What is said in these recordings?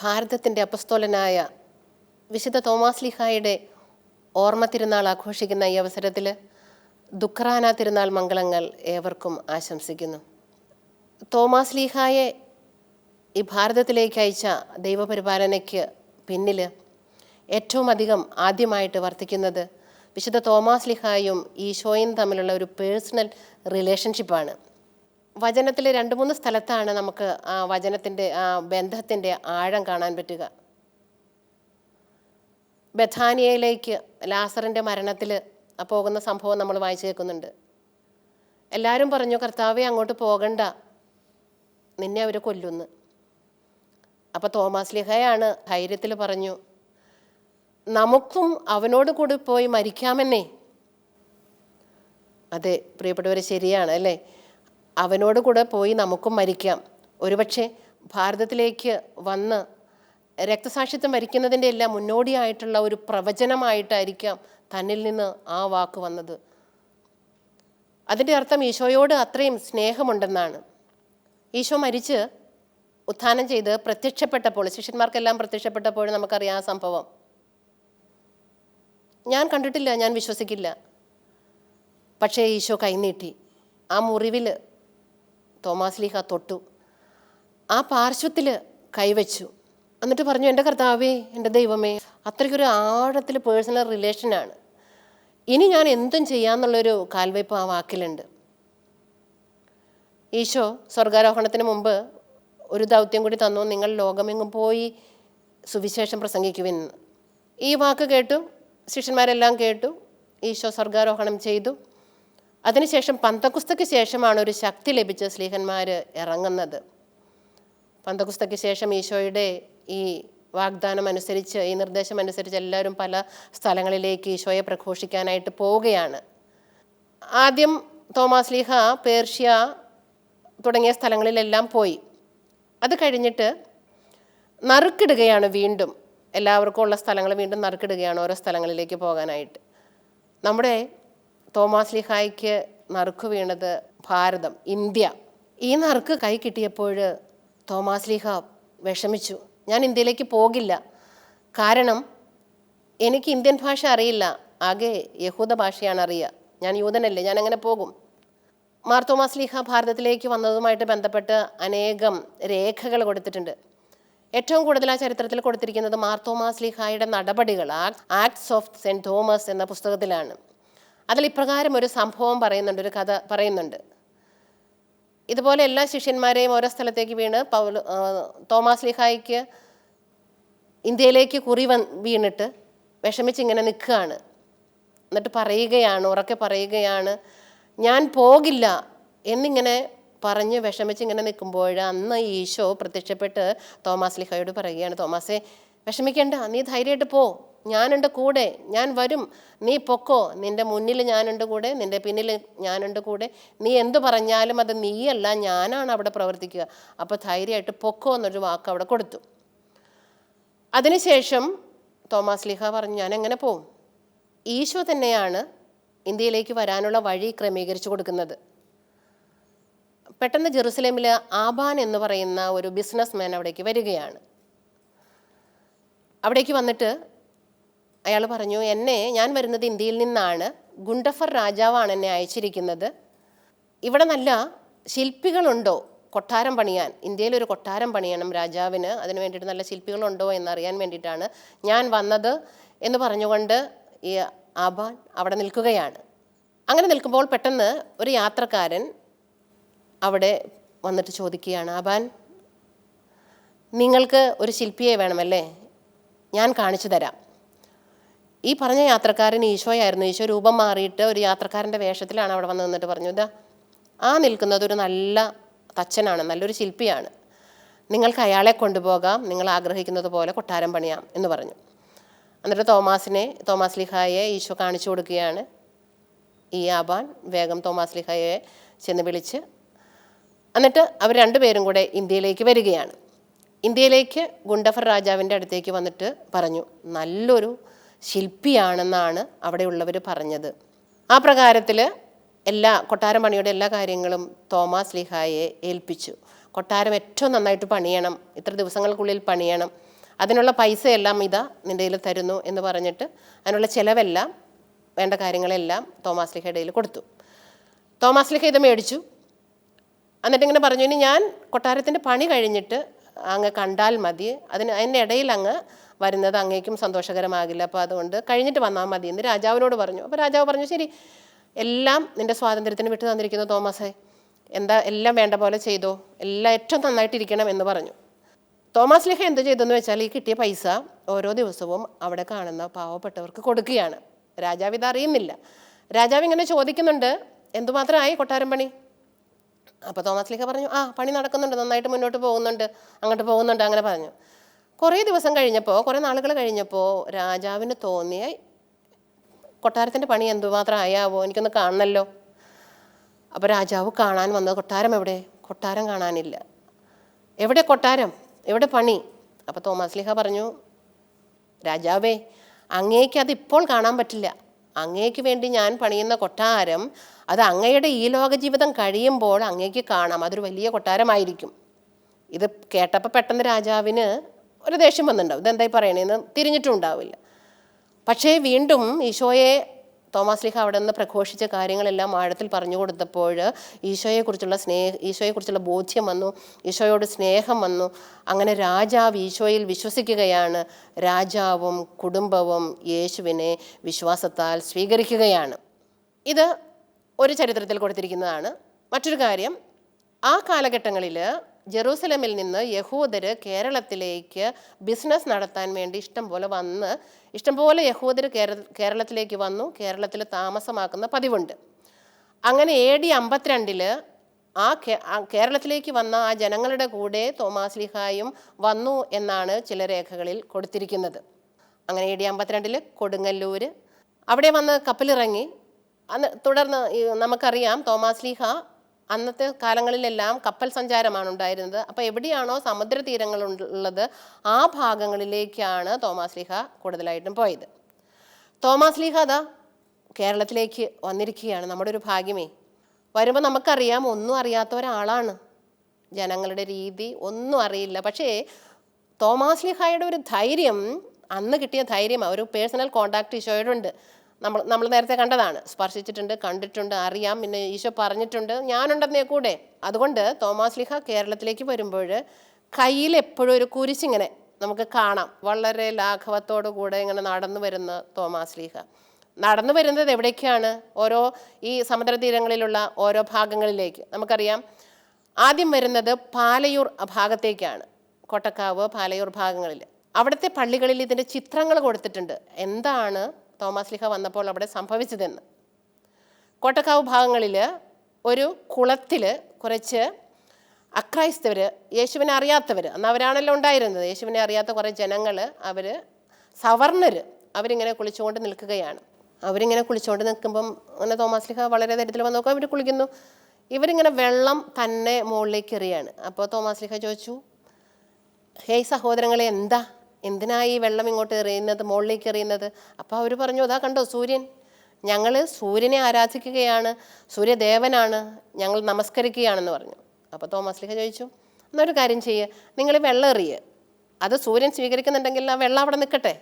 ഭാരതത്തിൻ്റെ അപ്പസ്തോലനായ വിശുദ്ധ തോമാസ് ലീഹായുടെ ഓർമ്മ തിരുനാൾ ആഘോഷിക്കുന്ന ഈ അവസരത്തിൽ ദുഃഖറാന തിരുനാൾ മംഗളങ്ങൾ ഏവർക്കും ആശംസിക്കുന്നു. തോമാസ് ലീഹായെ ഈ ഭാരതത്തിലേക്ക് അയച്ച ദൈവപരിപാലനയ്ക്ക് പിന്നിൽ ഏറ്റവും അധികം ആദ്യമായിട്ട് വർത്തിക്കുന്നത് വിശുദ്ധ തോമാസ് ലീഹായും ഈശോയും തമ്മിലുള്ള ഒരു പേഴ്സണൽ റിലേഷൻഷിപ്പാണ്. വചനത്തിൽ 2-3 സ്ഥലത്താണ് നമുക്ക് ആ വചനത്തിൻ്റെ ആ ബന്ധത്തിൻ്റെ ആഴം കാണാൻ പറ്റുക. ബഥാനിയയിലേക്ക് ലാസറിൻ്റെ മരണത്തിൽ പോകുന്ന സംഭവം നമ്മൾ വായിച്ചു കേൾക്കുന്നുണ്ട്. എല്ലാവരും പറഞ്ഞു, കർത്താവെ അങ്ങോട്ട് പോകണ്ട, നിന്നെ അവർ കൊല്ലുന്നു. അപ്പോൾ തോമാസ് ലീഹയാണ് ധൈര്യത്തിൽ പറഞ്ഞു, നമുക്കും അവനോട് കൂടി പോയി മരിക്കാമെന്നേ. അതെ പ്രിയപ്പെട്ടവർ, ശരിയാണ് അല്ലേ? അവനോട് കൂടെ പോയി നമുക്കും മരിക്കാം. ഒരുപക്ഷെ ഭാരതത്തിലേക്ക് വന്ന് രക്തസാക്ഷിത്വം വരിക്കുന്നതിൻ്റെ എല്ലാം മുന്നോടിയായിട്ടുള്ള ഒരു പ്രവചനമായിട്ടായിരിക്കാം തന്നിൽ നിന്ന് ആ വാക്ക് വന്നത്. അതിൻ്റെ അർത്ഥം ഈശോയോട് അത്രയും സ്നേഹമുണ്ടെന്നാണ്. ഈശോ മരിച്ച് ഉത്ഥാനം ചെയ്ത് പ്രത്യക്ഷപ്പെട്ടപ്പോൾ, ശിഷ്യന്മാർക്കെല്ലാം പ്രത്യക്ഷപ്പെട്ടപ്പോൾ നമുക്കറിയാം ആ സംഭവം. ഞാൻ കണ്ടിട്ടില്ല, ഞാൻ വിശ്വസിക്കില്ല. പക്ഷേ ഈശോ കൈനീട്ടി, ആ മുറിവിൽ തോമാസ് ലീഹ തൊട്ടു, ആ പാർശ്വത്തിൽ കൈവച്ചു, എന്നിട്ട് പറഞ്ഞു, എൻ്റെ കർത്താവേ, എൻ്റെ ദൈവമേ. അത്രയ്ക്കൊരു ആഴത്തിൽ പേഴ്സണൽ റിലേഷനാണ്. ഇനി ഞാൻ എന്തും ചെയ്യാമെന്നുള്ളൊരു കാൽവയ്പ് ആ വാക്കിലുണ്ട്. ഈശോ സ്വർഗാരോഹണത്തിന് മുമ്പ് ഒരു ദൗത്യം കൂടി തന്നു, നിങ്ങൾ ലോകമെങ്ങും പോയി സുവിശേഷം പ്രസംഗിക്കുവിന്ന്. ഈ വാക്ക് കേട്ടു, ശിഷ്യന്മാരെല്ലാം കേട്ടു. ഈശോ സ്വർഗാരോഹണം ചെയ്തു. അതിനുശേഷം പന്തക്കുസ്തയ്ക്ക് ശേഷമാണ് ഒരു ശക്തി ലഭിച്ച് സ്ലീഹന്മാർ ഇറങ്ങുന്നത്. പന്തക്കുസ്തയ്ക്ക് ശേഷം ഈശോയുടെ ഈ വാഗ്ദാനം അനുസരിച്ച്, ഈ നിർദ്ദേശം അനുസരിച്ച് എല്ലാവരും പല സ്ഥലങ്ങളിലേക്ക് ഈശോയെ പ്രഘോഷിക്കാനായിട്ട് പോവുകയാണ്. ആദ്യം തോമാസ് ലീഹ പേർഷ്യ തുടങ്ങിയ സ്ഥലങ്ങളിലെല്ലാം പോയി. അത് കഴിഞ്ഞിട്ട് നറുക്കിടുകയാണ്, വീണ്ടും എല്ലാവർക്കും ഉള്ള സ്ഥലങ്ങൾ വീണ്ടും നറുക്കിടുകയാണ് ഓരോ സ്ഥലങ്ങളിലേക്ക് പോകാനായിട്ട്. നമ്മുടെ തോമാസ് ലീഹായ്ക്ക് നറുക്ക് വീണത് ഭാരതം, ഇന്ത്യ. ഈ നറുക്ക് കൈ കിട്ടിയപ്പോൾ തോമാസ് ലീഹ വിഷമിച്ചു. ഞാൻ ഇന്ത്യയിലേക്ക് പോകില്ല, കാരണം എനിക്ക് ഇന്ത്യൻ ഭാഷ അറിയില്ല, ആകെ യഹൂദ ഭാഷയാണ് അറിയുക, ഞാൻ യൂതനല്ലേ, ഞാൻ എങ്ങനെ പോകും? മാർ തോമാസ് ലീഹ ഭാരതത്തിലേക്ക് വന്നതുമായിട്ട് ബന്ധപ്പെട്ട് അനേകം രേഖകൾ കൊടുത്തിട്ടുണ്ട്. ഏറ്റവും കൂടുതൽ ആ ചരിത്രത്തിൽ കൊടുത്തിരിക്കുന്നത് മാർ തോമാസ് ലീഹായുടെ നടപടികൾ, ആക്ട്സ് ഓഫ് സെൻറ്റ് തോമസ് എന്ന പുസ്തകത്തിലാണ്. അതിൽ ഇപ്രകാരം ഒരു സംഭവം പറയുന്നുണ്ട്, ഒരു കഥ പറയുന്നുണ്ട്. ഇതുപോലെ എല്ലാ ശിഷ്യന്മാരെയും ഓരോ സ്ഥലത്തേക്ക് വീണ് തോമാസ് ലീഹായ്ക്ക് ഇന്ത്യയിലേക്ക് കുറി വീണിട്ട് വിഷമിച്ചിങ്ങനെ നിൽക്കുകയാണ്. എന്നിട്ട് പറയുകയാണ്, ഉറക്കെ പറയുകയാണ്, ഞാൻ പോകില്ല എന്നിങ്ങനെ പറഞ്ഞ് വിഷമിച്ചിങ്ങനെ നിൽക്കുമ്പോൾ അന്ന് ഈശോ പ്രത്യക്ഷപ്പെട്ട് തോമാസ് ലീഹായോട് പറയുകയാണ്, തോമാസേ വിഷമിക്കേണ്ട, നീ ധൈര്യമായിട്ട് പോ, ഞാനുണ്ട് കൂടെ, ഞാൻ വരും, നീ പൊക്കോ, നിൻ്റെ മുന്നിൽ ഞാനുണ്ട് കൂടെ, നിൻ്റെ പിന്നിൽ ഞാനുണ്ട് കൂടെ, നീ എന്തു പറഞ്ഞാലും അത് നീയല്ല, ഞാനാണ് അവിടെ പ്രവർത്തിക്കുക, അപ്പോൾ ധൈര്യമായിട്ട് പൊക്കോ എന്നൊരു വാക്ക് അവിടെ കൊടുത്തു. അതിനുശേഷം തോമാസ് ലീഹ പറഞ്ഞു, ഞാൻ എങ്ങനെ പോവും? ഈശോ തന്നെയാണ് ഇന്ത്യയിലേക്ക് വരാനുള്ള വഴി ക്രമീകരിച്ചു കൊടുക്കുന്നത്. പെട്ടെന്ന് ജെറുസലേമിൽ ആബാൻ എന്ന് പറയുന്ന ഒരു ബിസിനസ് മാൻ അവിടേക്ക് വരികയാണ്. അവിടേക്ക് വന്നിട്ട് അയാൾ പറഞ്ഞു, ഞാൻ വരുന്നത് ഇന്ത്യയിൽ നിന്നാണ്, ഗുണ്ടഫർ രാജാവാണ് എന്നെ അയച്ചിരിക്കുന്നത്. ഇവിടെ നല്ല ശില്പികളുണ്ടോ കൊട്ടാരം പണിയാൻ? ഇന്ത്യയിലൊരു കൊട്ടാരം പണിയണം രാജാവിന്, അതിന് വേണ്ടിയിട്ട് നല്ല ശില്പികളുണ്ടോ എന്നറിയാൻ വേണ്ടിയിട്ടാണ് ഞാൻ വന്നത് എന്ന് പറഞ്ഞുകൊണ്ട് ഈ ആബാൻ അവിടെ നിൽക്കുകയാണ്. അങ്ങനെ നിൽക്കുമ്പോൾ പെട്ടെന്ന് ഒരു യാത്രക്കാരൻ അവിടെ വന്നിട്ട് ചോദിക്കുകയാണ്, ആബാൻ, നിങ്ങൾക്ക് ഒരു ശില്പിയെ വേണമല്ലേ? ഞാൻ കാണിച്ചു തരാം. ഈ പറഞ്ഞ യാത്രക്കാരൻ ഈശോയായിരുന്നു. ഈശോ രൂപം മാറിയിട്ട് ഒരു യാത്രക്കാരൻ്റെ വേഷത്തിലാണ് അവിടെ വന്ന് നിന്നിട്ട് പറഞ്ഞു, ഇതാ ആ നിൽക്കുന്നത് ഒരു നല്ല തച്ചനാണ്, നല്ലൊരു ശില്പിയാണ്, നിങ്ങൾക്ക് അയാളെ കൊണ്ടുപോകാം, നിങ്ങൾ ആഗ്രഹിക്കുന്നത് പോലെ കൊട്ടാരം പണിയാം എന്ന് പറഞ്ഞു. എന്നിട്ട് തോമാസ് ലീഹായെ ഈശോ കാണിച്ചു കൊടുക്കുകയാണ്. ഈ ആബാൻ വേഗം തോമാസ് ലീഹായെ ചെന്ന് വിളിച്ച്, എന്നിട്ട് അവർ രണ്ടുപേരും കൂടെ ഇന്ത്യയിലേക്ക് വരികയാണ്. ഇന്ത്യയിലേക്ക് ഗുണ്ടഫർ രാജാവിൻ്റെ അടുത്തേക്ക് വന്നിട്ട് പറഞ്ഞു, നല്ലൊരു ശില്പിയാണെന്നാണ് അവിടെയുള്ളവർ പറഞ്ഞത്. ആ പ്രകാരത്തിൽ കൊട്ടാരം പണിയുടെ എല്ലാ കാര്യങ്ങളും തോമാസ് ലീഹായെ ഏൽപ്പിച്ചു. കൊട്ടാരം ഏറ്റവും നന്നായിട്ട് പണിയണം, ഇത്ര ദിവസങ്ങൾക്കുള്ളിൽ പണിയണം, അതിനുള്ള പൈസയെല്ലാം ഇതാ നിൻ്റെ കയ്യിൽ തരുന്നു എന്ന് പറഞ്ഞിട്ട് അതിനുള്ള ചിലവെല്ലാം വേണ്ട കാര്യങ്ങളെല്ലാം തോമാശ്ലീഹയുടെ കയ്യിൽ കൊടുത്തു. തോമാശ്ലീഹ ഇത് മേടിച്ചു. എന്നിട്ടിങ്ങനെ പറഞ്ഞു, ഇനി ഞാൻ കൊട്ടാരത്തിൻ്റെ പണി കഴിഞ്ഞിട്ട് അങ്ങ് കണ്ടാൽ മതി, അതിനിടയിൽ അങ്ങ് വരുന്നത് അങ്ങേക്കും സന്തോഷകരമാകില്ല, അപ്പോൾ അതുകൊണ്ട് കഴിഞ്ഞിട്ട് വന്നാൽ മതി എന്ന് രാജാവിനോട് പറഞ്ഞു. അപ്പോൾ രാജാവ് പറഞ്ഞു, ശരി, എല്ലാം നിൻ്റെ സ്വാതന്ത്ര്യത്തിന് വിട്ടു തന്നിരിക്കുന്നു തോമസേ, എന്താ എല്ലാം വേണ്ട പോലെ ചെയ്തോ, എല്ലാം ഏറ്റവും നന്നായിട്ടിരിക്കണം എന്ന് പറഞ്ഞു. തോമാശ്ലീഹ എന്ത് ചെയ്തെന്ന് വെച്ചാൽ ഈ കിട്ടിയ പൈസ ഓരോ ദിവസവും അവിടെ കാണുന്ന പാവപ്പെട്ടവർക്ക് കൊടുക്കുകയാണ്. രാജാവ് ഇത് അറിയുന്നില്ല. രാജാവ് ഇങ്ങനെ ചോദിക്കുന്നുണ്ട്, എന്തുമാത്രമായി കൊട്ടാരം പണി? അപ്പോൾ തോമാശ്ലീഹ പറഞ്ഞു, പണി നടക്കുന്നുണ്ട്, നന്നായിട്ട് മുന്നോട്ട് പോകുന്നുണ്ട്, അങ്ങോട്ട് പോകുന്നുണ്ട്, അങ്ങനെ പറഞ്ഞു. കുറേ ദിവസം കഴിഞ്ഞപ്പോൾ, കുറേ നാളുകൾ കഴിഞ്ഞപ്പോൾ രാജാവിന് തോന്നിയ കൊട്ടാരത്തിൻ്റെ പണി എന്തുമാത്രം ആയാവോ, എനിക്കൊന്ന് കാണണമല്ലോ. അപ്പോൾ രാജാവ് കാണാൻ വന്നത്, കൊട്ടാരം എവിടെ? കൊട്ടാരം കാണാനില്ല. എവിടെ കൊട്ടാരം, എവിടെ പണി? അപ്പോൾ തോമാശ്ലീഹ പറഞ്ഞു, രാജാവേ, അങ്ങേക്ക് അതിപ്പോൾ കാണാൻ പറ്റില്ല. അങ്ങേക്ക് വേണ്ടി ഞാൻ പണിയുന്ന കൊട്ടാരം അത് അങ്ങയുടെ ഈ ലോക ജീവിതം കഴിയുമ്പോൾ അങ്ങേക്ക് കാണാം, അതൊരു വലിയ കൊട്ടാരമായിരിക്കും. ഇത് കേട്ടപ്പോൾ പെട്ടെന്ന് രാജാവിന് ഒരു ദേഷ്യം വന്നിട്ടുണ്ടാവും, ഇതെന്തായി പറയണേന്ന് തിരിഞ്ഞിട്ടും ഉണ്ടാവില്ല. പക്ഷേ വീണ്ടും ഈശോയെ തോമാശ്ലീഹ അവിടെ നിന്ന് പ്രഘോഷിച്ച കാര്യങ്ങളെല്ലാം ആഴത്തിൽ പറഞ്ഞു കൊടുത്തപ്പോൾ ഈശോയെക്കുറിച്ചുള്ള ബോധ്യം വന്നു, ഈശോയോട് സ്നേഹം വന്നു. അങ്ങനെ രാജാവ് ഈശോയിൽ വിശ്വസിക്കുകയാണ്. രാജാവും കുടുംബവും യേശുവിനെ വിശ്വാസത്താൽ സ്വീകരിക്കുകയാണ്. ഇത് ഒരു ചരിത്രത്തിൽ കൊടുത്തിരിക്കുന്നതാണ്. മറ്റൊരു കാര്യം, ആ കാലഘട്ടങ്ങളിൽ ജെറൂസലമിൽ നിന്ന് യഹൂദർ കേരളത്തിലേക്ക് ബിസിനസ് നടത്താൻ വേണ്ടി ഇഷ്ടംപോലെ യഹൂദർ കേരളത്തിലേക്ക് വന്നു, കേരളത്തിൽ താമസമാക്കുന്ന പതിവുണ്ട്. അങ്ങനെ AD 52 കേരളത്തിലേക്ക് വന്ന ആ ജനങ്ങളുടെ കൂടെ തോമാശ്ലീഹായും വന്നു എന്നാണ് ചില രേഖകളിൽ കൊടുത്തിരിക്കുന്നത്. അങ്ങനെ AD 52 കൊടുങ്ങല്ലൂർ അവിടെ വന്ന് കപ്പലിറങ്ങി. തുടർന്ന് നമുക്കറിയാം തോമാശ്ലീഹ അന്നത്തെ കാലങ്ങളിലെല്ലാം കപ്പൽ സഞ്ചാരമാണ് ഉണ്ടായിരുന്നത്. അപ്പോൾ എവിടെയാണോ സമുദ്രതീരങ്ങളുള്ളത് ആ ഭാഗങ്ങളിലേക്കാണ് തോമാശ്ലീഹ കൂടുതലായിട്ടും പോയത്. തോമാശ്ലീഹ അതാ കേരളത്തിലേക്ക് വന്നിരിക്കുകയാണ്. നമ്മുടെ ഒരു ഭാഗ്യമേ. വരുമ്പോൾ നമുക്കറിയാം, ഒന്നും അറിയാത്ത ഒരാളാണ്, ജനങ്ങളുടെ രീതി ഒന്നും അറിയില്ല. പക്ഷേ തോമാശ്ലീഹായുടെ ഒരു ധൈര്യം, അന്ന് കിട്ടിയ ധൈര്യമാണ്. ഒരു പേഴ്സണൽ കോണ്ടാക്ട് ഈശോയോടുണ്ട്. നമ്മൾ നേരത്തെ കണ്ടതാണ്, സ്പർശിച്ചിട്ടുണ്ട്, കണ്ടിട്ടുണ്ട്, അറിയാം, പിന്നെ ഈശോ പറഞ്ഞിട്ടുണ്ട്, ഞാനുണ്ടെന്നേ കൂടെ. അതുകൊണ്ട് തോമാശ്ലീഹ കേരളത്തിലേക്ക് വരുമ്പോൾ കയ്യിൽ എപ്പോഴും ഒരു കുരിശിങ്ങനെ നമുക്ക് കാണാം. വളരെ ലാഘവത്തോടു കൂടെ ഇങ്ങനെ നടന്നു വരുന്ന തോമാശ്ലീഹ നടന്നു വരുന്നത് എവിടേക്കാണ്? ഈ സമുദ്രതീരങ്ങളിലുള്ള ഓരോ ഭാഗങ്ങളിലേക്ക്. നമുക്കറിയാം, ആദ്യം വരുന്നത് പാലയൂർ ഭാഗത്തേക്കാണ്, കൊട്ടക്കാവ്, പാലയൂർ ഭാഗങ്ങളിൽ. അവിടുത്തെ പള്ളികളിൽ ഇതിൻ്റെ ചിത്രങ്ങൾ കൊടുത്തിട്ടുണ്ട്, എന്താണ് തോമാശ്ലീഹ വന്നപ്പോൾ അവിടെ സംഭവിച്ചതെന്ന്. കോട്ടക്കാവ് ഭാഗങ്ങളിൽ ഒരു കുളത്തിൽ കുറച്ച് അക്രൈസ്തവർ, യേശുവിനെ അറിയാത്തവർ, അന്ന് അവരാണല്ലോ ഉണ്ടായിരുന്നത്, യേശുവിനെ അറിയാത്ത കുറേ ജനങ്ങൾ, സവർണർ, അവരിങ്ങനെ കുളിച്ചുകൊണ്ട് നിൽക്കുകയാണ്. അവരിങ്ങനെ കുളിച്ചുകൊണ്ട് നിൽക്കുമ്പം അങ്ങനെ തോമാശ്ലീഹ വളരെ ധൈര്യത്തിൽ വന്ന് നോക്കുക, അവർ കുളിക്കുന്നു. ഇവരിങ്ങനെ വെള്ളം തന്നെ മുകളിലേക്ക് എറിയാണ്. അപ്പോൾ തോമാശ്ലീഹ ചോദിച്ചു, ഹേയ് സഹോദരങ്ങളെ, എന്തിനാ ഈ വെള്ളം ഇങ്ങോട്ട് എറിയുന്നത്, മുകളിലേക്ക് എറിയുന്നത്? അപ്പോൾ അവർ പറഞ്ഞു, അതാ കണ്ടോ സൂര്യൻ, ഞങ്ങൾ സൂര്യനെ ആരാധിക്കുകയാണ്, സൂര്യദേവനാണ്, ഞങ്ങൾ നമസ്കരിക്കുകയാണെന്ന് പറഞ്ഞു. അപ്പോൾ തോമാശ്ലീഹ ചോദിച്ചു, എന്നൊരു കാര്യം ചെയ്യുക, നിങ്ങൾ വെള്ളം എറിയുക, അത് സൂര്യൻ സ്വീകരിക്കുന്നുണ്ടെങ്കിൽ ആ വെള്ളം അവിടെ നിൽക്കട്ടെ,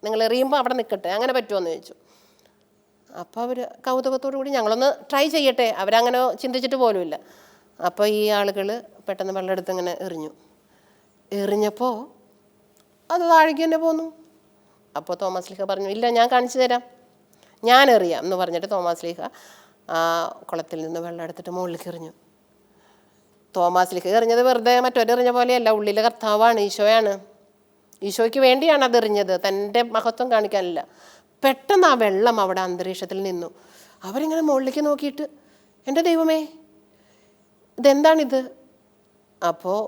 നിങ്ങൾ എറിയുമ്പോൾ അവിടെ നിൽക്കട്ടെ, അങ്ങനെ പറ്റുമോ എന്ന് ചോദിച്ചു. അപ്പോൾ അവർ കൗതുകത്തോടു കൂടി ഞങ്ങളൊന്ന് ട്രൈ ചെയ്യട്ടെ, അവരങ്ങനെ ചിന്തിച്ചിട്ട് പോലുമില്ല. അപ്പോൾ ഈ ആളുകൾ പെട്ടെന്ന് വെള്ളം എടുത്ത് ഇങ്ങനെ എറിഞ്ഞപ്പോൾ അത് താഴേക്ക് തന്നെ പോന്നു. അപ്പോൾ തോമാശ്ലീഹ പറഞ്ഞു, ഇല്ല, ഞാൻ കാണിച്ചു തരാം, ഞാൻ എറിയാം എന്ന് പറഞ്ഞിട്ട് തോമാശ്ലീഹ കുളത്തിൽ നിന്ന് വെള്ളം എടുത്തിട്ട് മുകളിലേക്ക് എറിഞ്ഞു. തോമാശ്ലീഹ എറിഞ്ഞത് വെറുതെ മറ്റൊരെറിഞ്ഞ പോലെയല്ല, ഉള്ളിലെ കർത്താവാണ്, ഈശോയാണ്, ഈശോയ്ക്ക് വേണ്ടിയാണ് അത് എറിഞ്ഞത്, തൻ്റെ മഹത്വം കാണിക്കാനില്ല. പെട്ടെന്ന് ആ വെള്ളം അവിടെ അന്തരീക്ഷത്തിൽ നിന്നു. അവരിങ്ങനെ മുകളിലേക്ക് നോക്കിയിട്ട്, എൻ്റെ ദൈവമേ, ഇതെന്താണിത്? അപ്പോൾ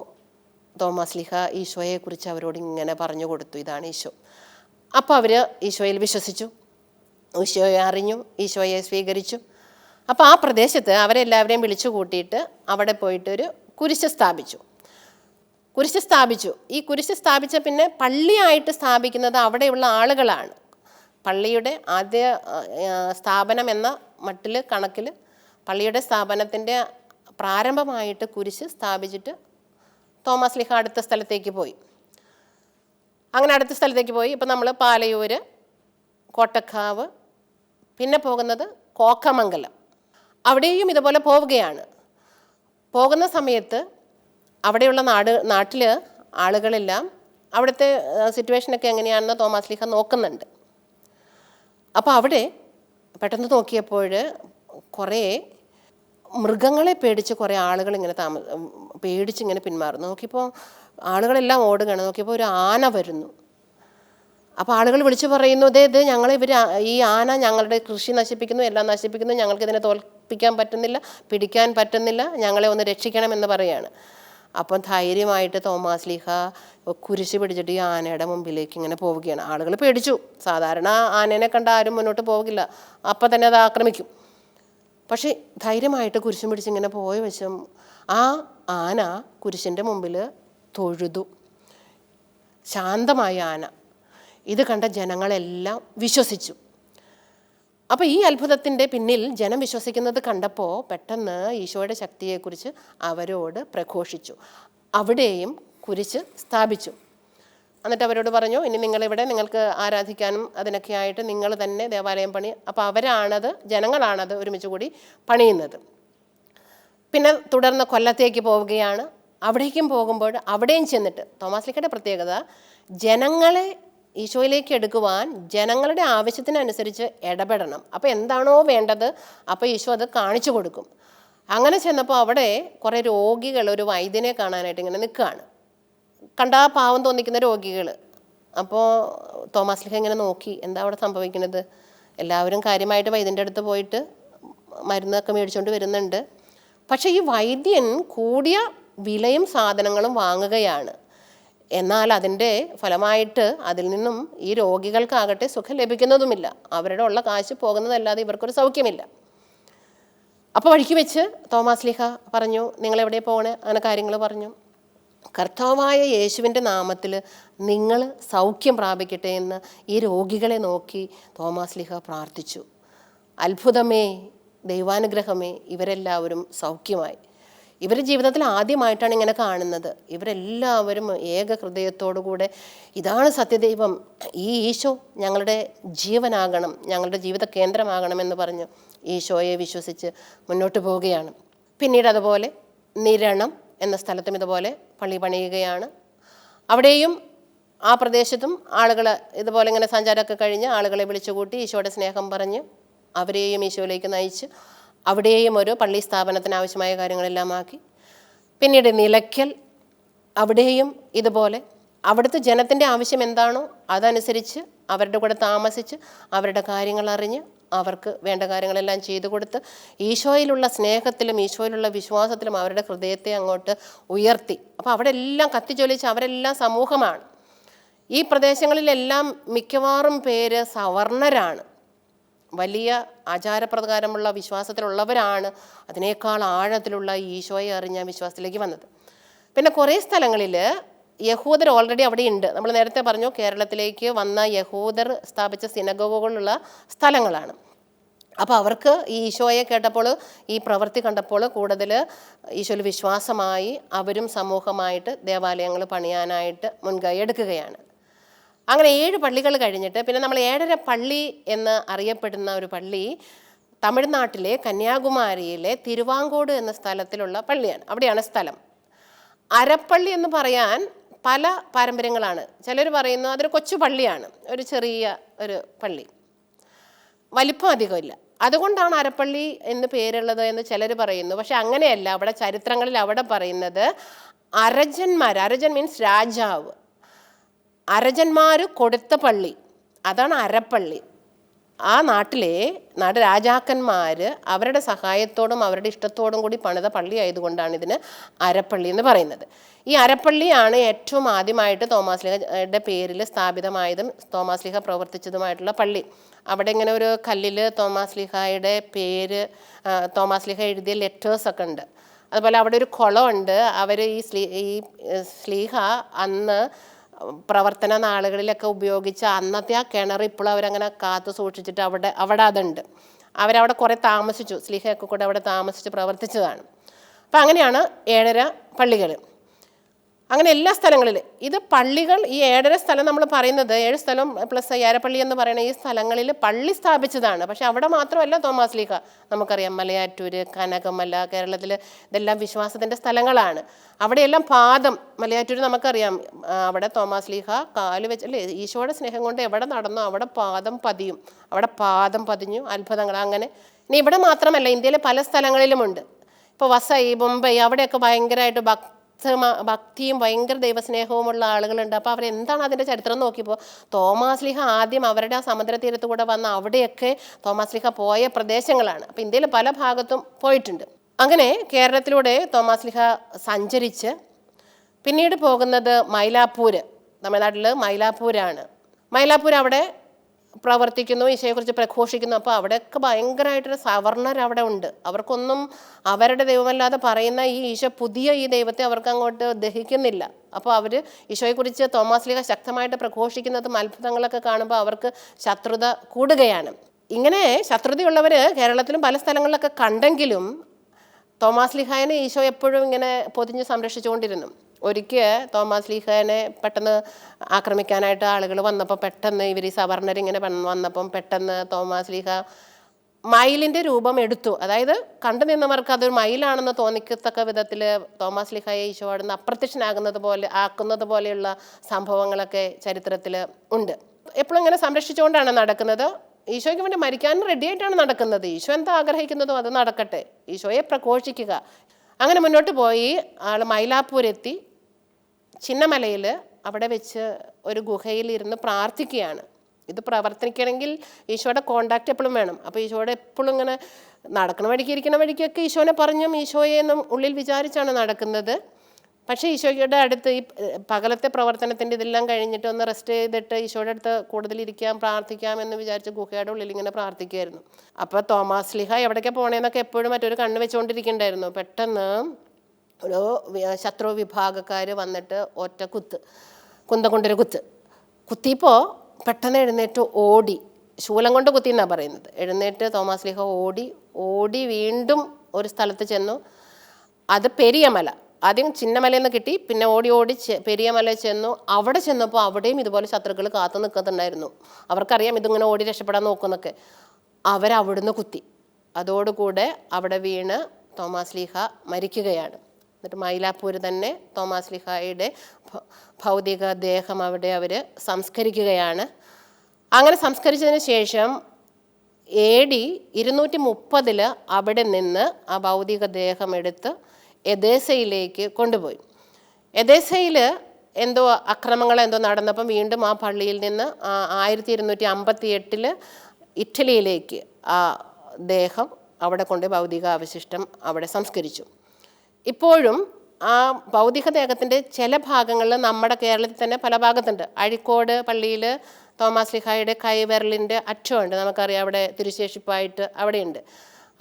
തോമാശ്ലീഹ ഈശോയെക്കുറിച്ച് അവരോട് ഇങ്ങനെ പറഞ്ഞു കൊടുത്തു, ഇതാണ് ഈശോ. അപ്പോൾ അവർ ഈശോയിൽ വിശ്വസിച്ചു, ഈശോയെ അറിഞ്ഞു, ഈശോയെ സ്വീകരിച്ചു. അപ്പോൾ ആ പ്രദേശത്ത് അവരെല്ലാവരെയും വിളിച്ചു കൂട്ടിയിട്ട് അവിടെ പോയിട്ടൊരു കുരിശ് സ്ഥാപിച്ചു. ഈ കുരിശ് സ്ഥാപിച്ച പിന്നെ പള്ളിയായിട്ട് സ്ഥാപിക്കുന്നത് അവിടെയുള്ള ആളുകളാണ്. പള്ളിയുടെ ആദ്യ സ്ഥാപനം എന്ന കണക്കിൽ പള്ളിയുടെ സ്ഥാപനത്തിൻ്റെ പ്രാരംഭമായിട്ട് കുരിശ് സ്ഥാപിച്ചിട്ട് തോമാശ്ലീഹ അടുത്ത സ്ഥലത്തേക്ക് പോയി. അങ്ങനെ അടുത്ത സ്ഥലത്തേക്ക് പോയി. ഇപ്പം നമ്മൾ പാലയൂർ, കോട്ടക്കാവ്, പിന്നെ പോകുന്നത് കോക്കമംഗലം. അവിടെയും ഇതുപോലെ പോവുകയാണ്. പോകുന്ന സമയത്ത് അവിടെയുള്ള നാട്ടിൽ ആളുകളെല്ലാം അവിടുത്തെ സിറ്റുവേഷനൊക്കെ എങ്ങനെയാണെന്ന് തോമാശ്ലീഹ നോക്കുന്നുണ്ട്. അപ്പോൾ അവിടെ പെട്ടെന്ന് നോക്കിയപ്പോൾ കുറേ മൃഗങ്ങളെ പേടിച്ച് കുറേ ആളുകൾ ഇങ്ങനെ പേടിച്ചിങ്ങനെ പിന്മാറുന്നു. നോക്കിയപ്പോൾ ആളുകളെല്ലാം ഓടുകയാണ്. നോക്കിയപ്പോൾ ഒരു ആന വരുന്നു. അപ്പോൾ ആളുകൾ വിളിച്ചു പറയുന്നു, ഇതേ ഈ ആന ഞങ്ങളുടെ കൃഷി നശിപ്പിക്കുന്നു, എല്ലാം നശിപ്പിക്കുന്നു, ഞങ്ങൾക്കിതിനെ തോൽപ്പിക്കാൻ പറ്റുന്നില്ല, പിടിക്കാൻ പറ്റുന്നില്ല, ഞങ്ങളെ ഒന്ന് രക്ഷിക്കണമെന്ന് പറയുകയാണ്. അപ്പം ധൈര്യമായിട്ട് തോമാശ്ലീഹ കുരിശ് പിടിച്ചിട്ട് ഈ ആനയുടെ മുമ്പിലേക്ക് ഇങ്ങനെ പോവുകയാണ്. ആളുകൾ പേടിച്ചു. സാധാരണ ആനേനെ കണ്ട ആരും മുന്നോട്ട് പോകില്ല, അപ്പം തന്നെ അത് ആക്രമിക്കും. പക്ഷേ ധൈര്യമായിട്ട് കുരിശും പിടിച്ചിങ്ങനെ പോയ വശം ആ ആന കുരിശിൻ്റെ മുമ്പിൽ തൊഴുതു. ശാന്തമായ ആന. ഇത് കണ്ട ജനങ്ങളെല്ലാം വിശ്വസിച്ചു. അപ്പോൾ ഈ അത്ഭുതത്തിൻ്റെ പിന്നിൽ ജനം വിശ്വസിക്കുന്നത് കണ്ടപ്പോൾ പെട്ടെന്ന് ഈശോയുടെ ശക്തിയെക്കുറിച്ച് അവരോട് പ്രഘോഷിച്ചു. അവിടെയും കുരിശ് സ്ഥാപിച്ചു. എന്നിട്ട് അവരോട് പറഞ്ഞു, ഇനി നിങ്ങൾക്ക് ആരാധിക്കാനും അതിനൊക്കെ ആയിട്ട് നിങ്ങൾ തന്നെ ദേവാലയം പണി. അപ്പോൾ ജനങ്ങളാണത് ഒരുമിച്ച് കൂടി പണിയുന്നത്. പിന്നെ തുടർന്ന് കൊല്ലത്തേക്ക് പോവുകയാണ്. അവിടേക്കും പോകുമ്പോൾ അവിടെയും ചെന്നിട്ട് തോമാശ്ലീഹയുടെ പ്രത്യേകത, ജനങ്ങളെ ഈശോയിലേക്ക് എടുക്കുവാൻ ജനങ്ങളുടെ ആവശ്യത്തിനനുസരിച്ച് ഇടപെടണം. അപ്പോൾ എന്താണോ വേണ്ടത് അപ്പോൾ ഈശോ അത് കാണിച്ചു കൊടുക്കും. അങ്ങനെ ചെന്നപ്പോൾ അവിടെ കുറേ രോഗികൾ ഒരു വൈദ്യനെ കാണാനായിട്ട് ഇങ്ങനെ നിൽക്കുകയാണ്. കണ്ടാ പാവം തോന്നിക്കുന്ന രോഗികൾ. അപ്പോൾ തോമാശ്ലീഹ ഇങ്ങനെ നോക്കി, എന്താ അവിടെ സംഭവിക്കുന്നത്? എല്ലാവരും കാര്യമായിട്ട് വൈദ്യൻ്റെ അടുത്ത് പോയിട്ട് മരുന്നൊക്കെ മേടിച്ചുകൊണ്ട് വരുന്നുണ്ട്. പക്ഷേ ഈ വൈദ്യൻ കൂടിയ വിലയും സാധനങ്ങളും വാങ്ങുകയാണ്. എന്നാൽ അതിൻ്റെ ഫലമായിട്ട് അതിൽ നിന്നും ഈ രോഗികൾക്കാകട്ടെ സുഖം ലഭിക്കുന്നതുമില്ല. അവരുടെ ഉള്ള കാശ് പോകുന്നതല്ലാതെ ഇവർക്കൊരു സൗഖ്യമില്ല. അപ്പോൾ വഴിക്ക് വെച്ച് തോമാശ്ലീഹ പറഞ്ഞു, നിങ്ങളെവിടെ പോകണേ? അങ്ങനെ കാര്യങ്ങൾ പറഞ്ഞു. കർത്താവായ യേശുവിൻ്റെ നാമത്തിൽ നിങ്ങൾ സൗഖ്യം പ്രാപിക്കട്ടെ എന്ന് ഈ രോഗികളെ നോക്കി തോമാശ്ലീഹ പ്രാർത്ഥിച്ചു. അത്ഭുതമേ, ദൈവാനുഗ്രഹമേ, ഇവരെല്ലാവരും സൗഖ്യമായി. ഇവരുടെ ജീവിതത്തിൽ ആദ്യമായിട്ടാണ് ഇങ്ങനെ കാണുന്നത്. ഇവരെല്ലാവരും ഏക ഹൃദയത്തോടുകൂടെ ഇതാണ് സത്യദൈവം, ഈ ഈശോ ഞങ്ങളുടെ ജീവനാകണം, ഞങ്ങളുടെ ജീവിത കേന്ദ്രമാകണമെന്ന് പറഞ്ഞു ഈശോയെ വിശ്വസിച്ച് മുന്നോട്ട് പോവുകയാണ്. പിന്നീട് അതുപോലെ നിരണം എന്ന സ്ഥലത്തും ഇതുപോലെ പള്ളി പണിയുകയാണ്. അവിടെയും ആ പ്രദേശത്തും ആളുകൾ ഇതുപോലെ ഇങ്ങനെ സഞ്ചാരമൊക്കെ കഴിഞ്ഞ് ആളുകളെ വിളിച്ചുകൂട്ടി ഈശോയുടെ സ്നേഹം പറഞ്ഞ് അവരെയും ഈശോയിലേക്ക് നയിച്ച് അവിടെയും ഒരു പള്ളി സ്ഥാപനത്തിന് ആവശ്യമായ കാര്യങ്ങളെല്ലാം ആക്കി. പിന്നീട് നിലയ്ക്കൽ, അവിടെയും ഇതുപോലെ അവിടുത്തെ ജനത്തിൻ്റെ ആവശ്യം എന്താണോ അതനുസരിച്ച് അവരുടെ കൂടെ താമസിച്ച് അവരുടെ കാര്യങ്ങൾ അറിഞ്ഞ് അവർക്ക് വേണ്ട കാര്യങ്ങളെല്ലാം ചെയ്തു കൊടുത്ത് ഈശോയിലുള്ള സ്നേഹത്തിലും ഈശോയിലുള്ള വിശ്വാസത്തിലും അവരുടെ ഹൃദയത്തെ അങ്ങോട്ട് ഉയർത്തി. അപ്പോൾ അവിടെ എല്ലാം കത്തിജ്വലിച്ച് അവരെല്ലാം സമൂഹമാണ്. ഈ പ്രദേശങ്ങളിലെല്ലാം മിക്കവാറും പേര് സവർണരാണ്, വലിയ ആചാരപ്രകാരമുള്ള വിശ്വാസത്തിലുള്ളവരാണ്. അതിനേക്കാൾ ആഴത്തിലുള്ള ഈശോയെ അറിഞ്ഞ വിശ്വാസത്തിലേക്ക് വന്നത്. പിന്നെ കുറേ സ്ഥലങ്ങളിൽ യഹൂദർ ഓൾറെഡി അവിടെ ഉണ്ട്. നമ്മൾ നേരത്തെ പറഞ്ഞു കേരളത്തിലേക്ക് വന്ന യഹൂദർ സ്ഥാപിച്ച സിനഗോഗുകളുള്ള സ്ഥലങ്ങളാണ്. അപ്പോൾ അവർക്ക് ഈ ഈശോയെ കേട്ടപ്പോൾ, ഈ പ്രവൃത്തി കണ്ടപ്പോൾ കൂടുതൽ ഈശോയിൽ വിശ്വാസമായി അവരും സമൂഹമായിട്ട് ദേവാലയങ്ങൾ പണിയാനായിട്ട് മുൻകൈ എടുക്കുകയാണ്. അങ്ങനെ 7 പള്ളികൾ കഴിഞ്ഞിട്ട് പിന്നെ നമ്മൾ 7.5 പള്ളി എന്ന് അറിയപ്പെടുന്ന ഒരു പള്ളി തമിഴ്നാട്ടിലെ കന്യാകുമാരിയിലെ തിരുവാങ്കോട് എന്ന സ്ഥലത്തിലുള്ള പള്ളിയാണ്. അവിടെയാണ് സ്ഥലം. അരപ്പള്ളി എന്ന് പറയാൻ പല പാരമ്പര്യങ്ങളാണ്. ചിലർ പറയുന്നു അതൊരു കൊച്ചു പള്ളിയാണ്, ഒരു ചെറിയ ഒരു പള്ളി, വലിപ്പം അധികമില്ല, അതുകൊണ്ടാണ് അരപ്പള്ളി എന്ന് പേരുള്ളത് എന്ന് ചിലർ പറയുന്നു. പക്ഷെ അങ്ങനെയല്ല. അവിടെ ചരിത്രങ്ങളിൽ അവിടെ പറയുന്നത് അരജന്മാർ, അരജൻ മീൻസ് രാജാവ്, അരജന്മാർ കൊടുത്ത പള്ളി, അതാണ് അരപ്പള്ളി. ആ നാട് രാജാക്കന്മാർ അവരുടെ സഹായത്തോടും അവരുടെ ഇഷ്ടത്തോടും കൂടി പണിത പള്ളി ആയതുകൊണ്ടാണ് ഇതിന് അരപ്പള്ളി എന്ന് പറയുന്നത്. ഈ അരപ്പള്ളിയാണ് ഏറ്റവും ആദ്യമായിട്ട് തോമാശ്ലീഹയുടെ പേരിൽ സ്ഥാപിതമായതും തോമാശ്ലീഹ പ്രവർത്തിച്ചതുമായിട്ടുള്ള പള്ളി. അവിടെ ഇങ്ങനെ ഒരു കല്ലിൽ തോമാശ്ലീഹയുടെ പേര്, തോമാശ്ലീഹ എഴുതിയ ലെറ്റേഴ്സൊക്കെ ഉണ്ട്. അതുപോലെ അവിടെ ഒരു കുളമുണ്ട്. അവർ ഈ ശ്ലീഹ അന്ന് പ്രവർത്തന നാളുകളിലൊക്കെ ഉപയോഗിച്ച അന്നത്തെ ആ കിണർ ഇപ്പോഴും അവരങ്ങനെ കാത്തു സൂക്ഷിച്ചിട്ട് അവിടെ അതുണ്ട്. അവരവിടെ കുറേ താമസിച്ചു, ശ്ലീഹയൊക്കെ കൂടെ അവിടെ താമസിച്ച് പ്രവർത്തിച്ചതാണ്. അപ്പം അങ്ങനെയാണ് 7.5 പള്ളികൾ. അങ്ങനെ എല്ലാ സ്ഥലങ്ങളിലും ഇത് പള്ളികൾ, ഈ 7.5 സ്ഥലം നമ്മൾ പറയുന്നത്, 7 സ്ഥലം പ്ലസ് അയ്യാരപ്പള്ളി എന്ന് പറയുന്ന ഈ സ്ഥലങ്ങളിൽ പള്ളി സ്ഥാപിച്ചതാണ്. പക്ഷെ അവിടെ മാത്രമല്ല തോമാസ് ലീഹ, നമുക്കറിയാം മലയാറ്റൂർ, കനകമല, കേരളത്തിൽ ഇതെല്ലാം വിശ്വാസത്തിൻ്റെ സ്ഥലങ്ങളാണ്. അവിടെയെല്ലാം പാദം, മലയാറ്റൂർ നമുക്കറിയാം, അവിടെ തോമാസ് ലീഹ കാല് വെച്ച് അല്ലേ, ഈശോയുടെ സ്നേഹം കൊണ്ട് എവിടെ നടന്നോ അവിടെ പാദം പതിയും, അവിടെ പാദം പതിഞ്ഞു, അത്ഭുതങ്ങൾ. അങ്ങനെ ഇനി ഇവിടെ മാത്രമല്ല, ഇന്ത്യയിലെ പല സ്ഥലങ്ങളിലുമുണ്ട്. ഇപ്പോൾ വസൈ, മുംബൈ, അവിടെയൊക്കെ ഭയങ്കരമായിട്ട് ഭക്തിയും ഭയങ്കര ദൈവസ്നേഹവുമുള്ള ആളുകളുണ്ട്. അപ്പോൾ അവരെന്താണ് അതിൻ്റെ ചരിത്രം നോക്കിയപ്പോൾ തോമാസ് ലീഹ ആദ്യം അവരുടെ ആ സമുദ്രതീരത്ത് കൂടെ വന്ന് അവിടെയൊക്കെ തോമാസ് ലീഹ പോയ പ്രദേശങ്ങളാണ്. അപ്പോൾ ഇന്ത്യയിൽ പല ഭാഗത്തും പോയിട്ടുണ്ട്. അങ്ങനെ കേരളത്തിലൂടെ തോമാസ് ലീഹ സഞ്ചരിച്ച് പിന്നീട് പോകുന്നത് മൈലാപ്പൂർ, തമിഴ്നാട്ടിൽ മൈലാപ്പൂരാണ്. മൈലാപ്പൂർ അവിടെ പ്രവർത്തിക്കുന്നു, ഈശോയെക്കുറിച്ച് പ്രഘോഷിക്കുന്നു. അപ്പോൾ അവിടെയൊക്കെ ഭയങ്കരമായിട്ടൊരു സവർണർ അവിടെ ഉണ്ട്. അവർക്കൊന്നും അവരുടെ ദൈവമല്ലാതെ പറയുന്ന ഈ ഈശോ, പുതിയ ഈ ദൈവത്തെ അവർക്ക് അങ്ങോട്ട് ദഹിക്കുന്നില്ല. അപ്പോൾ അവർ ഈശോയെക്കുറിച്ച് തോമാസ് ലീഹ ശക്തമായിട്ട് പ്രഘോഷിക്കുന്നതും അത്ഭുതങ്ങളൊക്കെ കാണുമ്പോൾ അവർക്ക് ശത്രുത കൂടുകയാണ്. ഇങ്ങനെ ശത്രുതയുള്ളവർ കേരളത്തിലും പല സ്ഥലങ്ങളിലൊക്കെ കണ്ടെങ്കിലും തോമാസ് ലീഹായെ ഈശോ എപ്പോഴും ഇങ്ങനെ പൊതിഞ്ഞ് സംരക്ഷിച്ചുകൊണ്ടിരുന്നു. ഒരിക്കൽ തോമാസ് ലീഹാനെ പെട്ടെന്ന് ആക്രമിക്കാനായിട്ട് ആളുകൾ വന്നപ്പോൾ, പെട്ടെന്ന് ഇവർ ഈ സവർണരിങ്ങനെ വന്നപ്പം പെട്ടെന്ന് തോമാസ് ലീഹ മയിലിൻ്റെ രൂപം എടുത്തു. അതായത് കണ്ടു നിന്നവർക്ക് അതൊരു മയിലാണെന്ന് തോന്നിക്കത്തക്ക വിധത്തിൽ തോമാസ് ലീഹയെ ഈശോ അവിടുന്ന് ആക്കുന്നത് പോലെയുള്ള സംഭവങ്ങളൊക്കെ ചരിത്രത്തിൽ ഉണ്ട്. എപ്പോഴും ഇങ്ങനെ സംരക്ഷിച്ചുകൊണ്ടാണ് നടക്കുന്നത്. ഈശോയ്ക്ക് വേണ്ടി മരിക്കാൻ റെഡിയായിട്ടാണ് നടക്കുന്നത്. ഈശോ എന്താ ആഗ്രഹിക്കുന്നതോ അത് നടക്കട്ടെ, ഈശോയെ പ്രഘോഷിക്കുക. അങ്ങനെ മുന്നോട്ട് പോയി ആൾ മൈലാപ്പൂരെത്തി. ചിന്നമലയിൽ അവിടെ വെച്ച് ഒരു ഗുഹയിൽ ഇരുന്ന് പ്രാർത്ഥിക്കുകയാണ്. ഇത് പ്രവർത്തിക്കണമെങ്കിൽ ഈശോയുടെ കോണ്ടാക്റ്റ് എപ്പോഴും വേണം. അപ്പോൾ ഈശോയുടെ എപ്പോഴും ഇങ്ങനെ നടക്കുന്ന വഴിക്ക് ഇരിക്കുന്ന വഴിക്കൊക്കെ ഈശോനെ പറഞ്ഞും ഈശോയെ എന്നും ഉള്ളിൽ വിചാരിച്ചാണ് നടക്കുന്നത്. പക്ഷേ ഈശോയുടെ അടുത്ത് ഈ പകലത്തെ പ്രവർത്തനത്തിൻ്റെ ഇതെല്ലാം കഴിഞ്ഞിട്ട് ഒന്ന് റെസ്റ്റ് ചെയ്തിട്ട് ഈശോയുടെ അടുത്ത് കൂടുതൽ ഇരിക്കാം, പ്രാർത്ഥിക്കാം എന്ന് വിചാരിച്ച് ഗുഹയുടെ ഉള്ളിൽ ഇങ്ങനെ പ്രാർത്ഥിക്കുമായിരുന്നു. അപ്പോൾ തോമാസ് ലീഹ എവിടേക്കാണ് പോണേന്നൊക്കെ എപ്പോഴും മറ്റൊരു കണ്ണ് വെച്ചുകൊണ്ടിരിക്കണ്ടായിരുന്നു. പെട്ടെന്ന് ഒരു ശത്രു വിഭാഗക്കാർ വന്നിട്ട് ഒറ്റ കുന്തം കൊണ്ടൊരു കുത്തിയപ്പോൾ പെട്ടെന്ന് എഴുന്നേറ്റ് ഓടി. ശൂലം കൊണ്ട് കുത്തി എന്നാണ് പറയുന്നത്. എഴുന്നേറ്റ് തോമാസ് ലീഹ ഓടി വീണ്ടും ഒരു സ്ഥലത്ത് ചെന്നു. അത് പെരിയമല. ആദ്യം ചിന്നമലയിൽ നിന്ന് കിട്ടി, പിന്നെ ഓടി പെരിയമല ചെന്നു. അവിടെ ചെന്നപ്പോൾ അവിടെയും ഇതുപോലെ ശത്രുക്കൾ കാത്തു നിൽക്കുന്നുണ്ടായിരുന്നു. അവർക്കറിയാം ഇതിങ്ങനെ ഓടി രക്ഷപ്പെടാൻ നോക്കുന്നൊക്കെ. അവരവിടുന്ന് കുത്തി. അതോടുകൂടെ അവിടെ വീണ് തോമാസ് ലീഹ മരിക്കുകയാണ്. എന്നിട്ട് മൈലാപ്പൂർ തന്നെ തോമാസ് ലീഹായുടെ ഭൗതിക ദേഹം അവിടെ അവർ സംസ്കരിക്കുകയാണ്. അങ്ങനെ സംസ്കരിച്ചതിന് ശേഷം AD 230 അവിടെ നിന്ന് ആ ഭൗതിക ദേഹം എടുത്ത് എദേസയിലേക്ക് കൊണ്ടുപോയി. എദേസയിൽ എന്തോ അക്രമങ്ങൾ നടന്നപ്പം വീണ്ടും ആ പള്ളിയിൽ നിന്ന് 1258 ഇറ്റലിയിലേക്ക് ആ ദേഹം അവിടെ കൊണ്ട് ഭൗതിക അവശിഷ്ടം അവിടെ സംസ്കരിച്ചു. ഇപ്പോഴും ആ ഭൗതിക ദേഹത്തിൻ്റെ ചില ഭാഗങ്ങളിൽ നമ്മുടെ കേരളത്തിൽ തന്നെ പല ഭാഗത്തുണ്ട്. അഴീക്കോട് പള്ളിയിൽ തോമാസ് ലീഹായുടെ കൈവിരലിൻ്റെ അറ്റമുണ്ട്, നമുക്കറിയാം, അവിടെ തിരുശേഷിപ്പായിട്ട് അവിടെയുണ്ട്.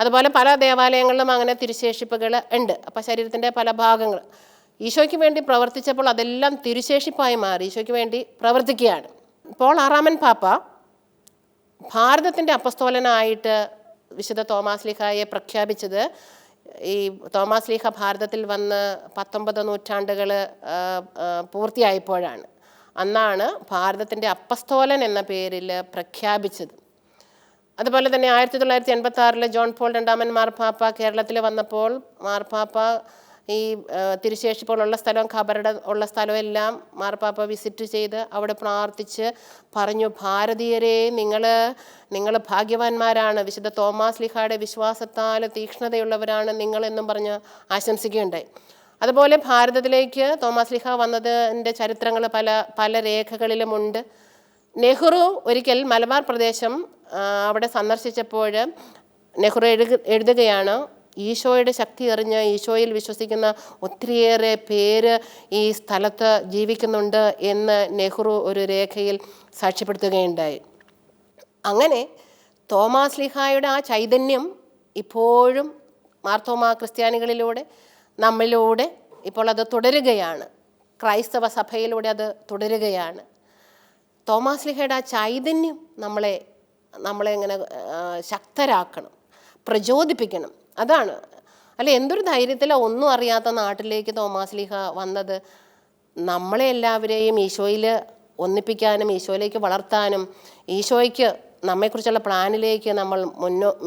അതുപോലെ പല ദേവാലയങ്ങളിലും അങ്ങനെ തിരുശേഷിപ്പുകൾ ഉണ്ട്. അപ്പോൾ ശരീരത്തിൻ്റെ പല ഭാഗങ്ങൾ ഈശോയ്ക്ക് വേണ്ടി പ്രവർത്തിച്ചപ്പോൾ അതെല്ലാം തിരുശേഷിപ്പായി മാറി, ഈശോയ്ക്ക് വേണ്ടി പ്രവർത്തിക്കുകയാണ്. പോൾ ആറാമൻ പാപ്പ ഭാരതത്തിൻ്റെ അപ്പസ്തോലനായിട്ട് വിശുദ്ധ തോമാസ് ലീഹായെ പ്രഖ്യാപിച്ചത് ഈ തോമാസ് ലീഹ ഭാരതത്തിൽ വന്ന് 19 നൂറ്റാണ്ടുകൾ പൂർത്തിയായപ്പോഴാണ്. അന്നാണ് ഭാരതത്തിൻ്റെ അപ്പസ്തോലൻ എന്ന പേരിൽ പ്രഖ്യാപിച്ചത്. അതുപോലെ തന്നെ 1986 ജോൺ പോൾ രണ്ടാമൻ മാർപ്പാപ്പ കേരളത്തിൽ വന്നപ്പോൾ മാർപ്പാപ്പ ഈ തിരുശേഷിപ്പുകളുള്ള സ്ഥലം, ഖബറുടെ ഉള്ള സ്ഥലം എല്ലാം മാർപ്പാപ്പ വിസിറ്റ് ചെയ്ത് അവിടെ പ്രാർത്ഥിച്ച് പറഞ്ഞു, ഭാരതീയരെ നിങ്ങൾ ഭാഗ്യവാന്മാരാണ്, വിശുദ്ധ തോമാസ് ലീഹായുടെ വിശ്വാസത്താൽ തീക്ഷ്ണതയുള്ളവരാണ് നിങ്ങളെന്നും പറഞ്ഞ് ആശംസിക്കുകയുണ്ടായി. അതുപോലെ ഭാരതത്തിലേക്ക് തോമാസ് ലീഹ വന്നതിൻ്റെ ചരിത്രങ്ങൾ പല രേഖകളിലുമുണ്ട്. നെഹ്റു ഒരിക്കൽ മലബാർ പ്രദേശം അവിടെ സന്ദർശിച്ചപ്പോൾ നെഹ്റു എഴുതുകയാണ്, ഈശോയുടെ ശക്തി അറിഞ്ഞ് ഈശോയിൽ വിശ്വസിക്കുന്ന ഒത്തിരിയേറെ പേര് ഈ സ്ഥലത്ത് ജീവിക്കുന്നുണ്ട് എന്ന് നെഹ്റു ഒരു രേഖയിൽ സാക്ഷ്യപ്പെടുത്തുകയുണ്ടായി. അങ്ങനെ തോമാസ് ലീഹായുടെ ആ ചൈതന്യം ഇപ്പോഴും മാർത്തോമാ ക്രിസ്ത്യാനികളിലൂടെ നമ്മിലൂടെ ഇപ്പോൾ അത് തുടരുകയാണ്. ക്രൈസ്തവ സഭയിലൂടെ അത് തുടരുകയാണ്. തോമാസ് ലീഹയുടെ ആ ചൈതന്യം നമ്മളെ ഇങ്ങനെ ശക്തരാക്കണം, പ്രചോദിപ്പിക്കണം. അതാണ്. അല്ല, എന്തൊരു ധൈര്യത്തിലാണ് ഒന്നും അറിയാത്ത നാട്ടിലേക്ക് തോമാസ് ലീഹ വന്നത്. നമ്മളെ എല്ലാവരെയും ഈശോയിൽ ഒന്നിപ്പിക്കാനും ഈശോയിലേക്ക് വളർത്താനും ഈശോയ്ക്ക് നമ്മെക്കുറിച്ചുള്ള പ്ലാനിലേക്ക് നമ്മൾ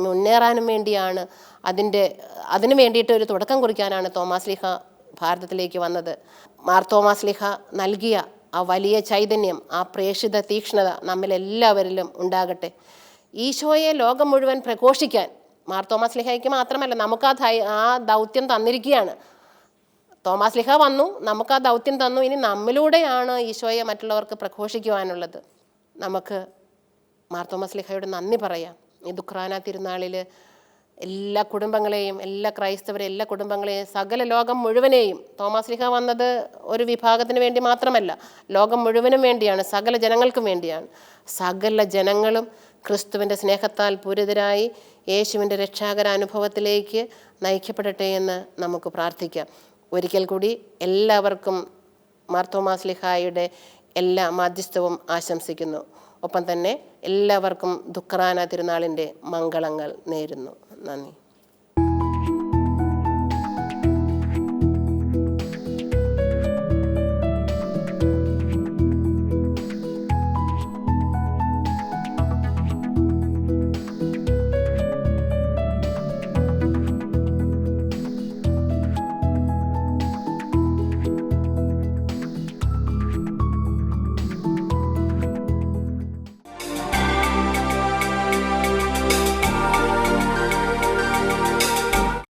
മുന്നേറാനും വേണ്ടിയാണ് അതിന് വേണ്ടിയിട്ട് ഒരു തുടക്കം കുറിക്കാനാണ് തോമാസ് ലീഹ ഭാരതത്തിലേക്ക് വന്നത്. മാർ തോമാസ് ലീഹ നൽകിയ ആ വലിയ ചൈതന്യം, ആ പ്രേക്ഷിത തീക്ഷ്ണത നമ്മിലെല്ലാവരിലും ഉണ്ടാകട്ടെ. ഈശോയെ ലോകം മുഴുവൻ പ്രഘോഷിക്കാൻ മാർ തോമാസ് ലീഹയ്ക്ക് മാത്രമല്ല, നമുക്ക് ആ ദൗത്യം തന്നിരിക്കുകയാണ്. തോമാസ് ലീഹ വന്നു, നമുക്ക് ആ ദൗത്യം തന്നു. ഇനി നമ്മിലൂടെയാണ് ഈശോയെ മറ്റുള്ളവർക്ക് പ്രഘോഷിക്കുവാനുള്ളത്. നമുക്ക് മാർ തോമാസ് ലീഹയോട് നന്ദി പറയാം. ഈ ദുഃഖ്രാന തിരുനാളിൽ എല്ലാ കുടുംബങ്ങളെയും, എല്ലാ ക്രൈസ്തവരെ, എല്ലാ കുടുംബങ്ങളെയും, സകല ലോകം മുഴുവനെയും, തോമാസ് ലീഹ വന്നത് ഒരു വിഭാഗത്തിന് വേണ്ടി മാത്രമല്ല, ലോകം മുഴുവനും വേണ്ടിയാണ്, സകല ജനങ്ങൾക്കും വേണ്ടിയാണ്. സകല ജനങ്ങളും ക്രിസ്തുവിൻ്റെ സ്നേഹത്താൽ പൂരിതരായി യേശുവിൻ്റെ രക്ഷാകര അനുഭവത്തിലേക്ക് നയിക്കപ്പെടട്ടെ എന്ന് നമുക്ക് പ്രാർത്ഥിക്കാം. ഒരിക്കൽ കൂടി എല്ലാവർക്കും മാർ തോമാസ് ലീഹായുടെ എല്ലാ മാധ്യസ്ഥവും ആശംസിക്കുന്നു. ഒപ്പം തന്നെ എല്ലാവർക്കും ദുഃഖ്രാന തിരുനാളിൻ്റെ മംഗളങ്ങൾ നേരുന്നു. നന്ദി.